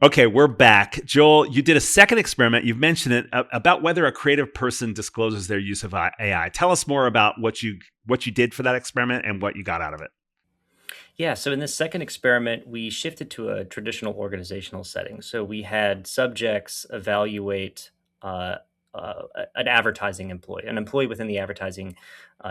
Okay, we're back. Joel, you did a second experiment. You've mentioned it about whether a creative person discloses their use of AI. Tell us more about what you did for that experiment and what you got out of it. Yeah, so in this second experiment, we shifted to a traditional organizational setting. So we had subjects evaluate uh, an advertising employee, an employee within the advertising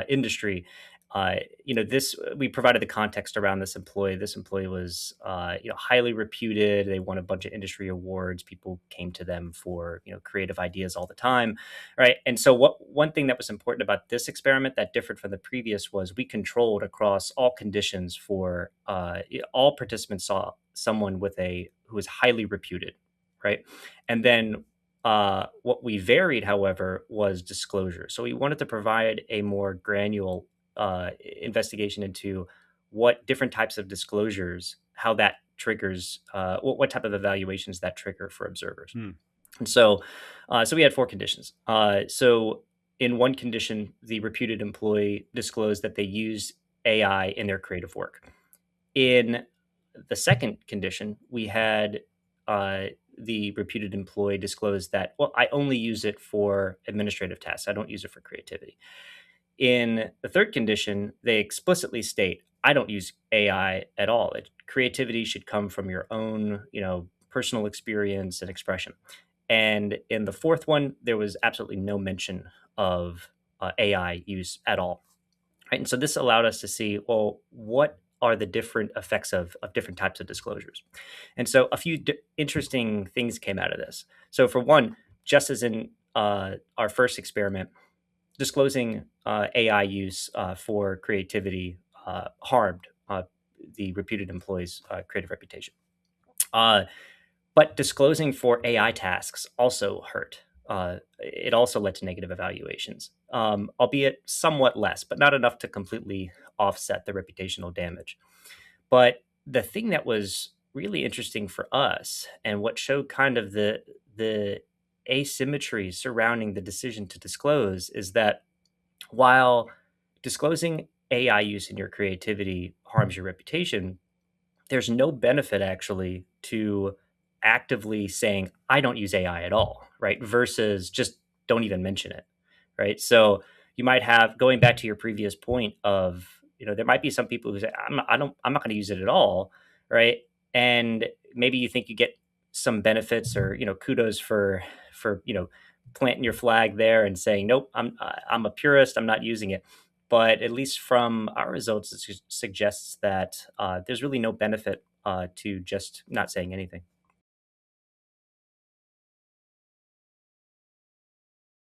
industry. This we provided the context around this employee. This employee was, highly reputed. They won a bunch of industry awards. People came to them for creative ideas all the time, right? And so, what one thing that was important about this experiment that differed from the previous was we controlled across all conditions for all participants saw someone who was highly reputed, right? And then what we varied, however, was disclosure. So we wanted to provide a more granular investigation into what different types of disclosures, how that triggers, what type of evaluations that trigger for observers. Hmm. And so we had four conditions. So in one condition, the reputed employee disclosed that they use AI in their creative work. In the second condition, we had uh, the reputed employee disclose that, well, I only use it for administrative tasks. I don't use it for creativity. In the third condition, they explicitly state, I don't use AI at all. Creativity should come from your own, personal experience and expression. And in the fourth one, there was absolutely no mention of AI use at all. Right. And so this allowed us to see, well, what are the different effects of different types of disclosures? And so a few interesting things came out of this. So, for one, just as in our first experiment, disclosing AI use for creativity harmed the reputed employee's creative reputation. Uh, but disclosing for AI tasks also hurt. It also led to negative evaluations, albeit somewhat less, but not enough to completely offset the reputational damage. But the thing that was really interesting for us, and what showed kind of the asymmetry surrounding the decision to disclose, is that while disclosing AI use in your creativity harms your reputation, there's no benefit actually to actively saying, I don't use AI at all, right? Versus just don't even mention it, right? So you might have, going back to your previous point of, there might be some people who say, I'm not going to use it at all, right? And maybe you think you get some benefits or, kudos for, planting your flag there and saying, nope, I'm a purist, I'm not using it. But at least from our results, it suggests that there's really no benefit to just not saying anything.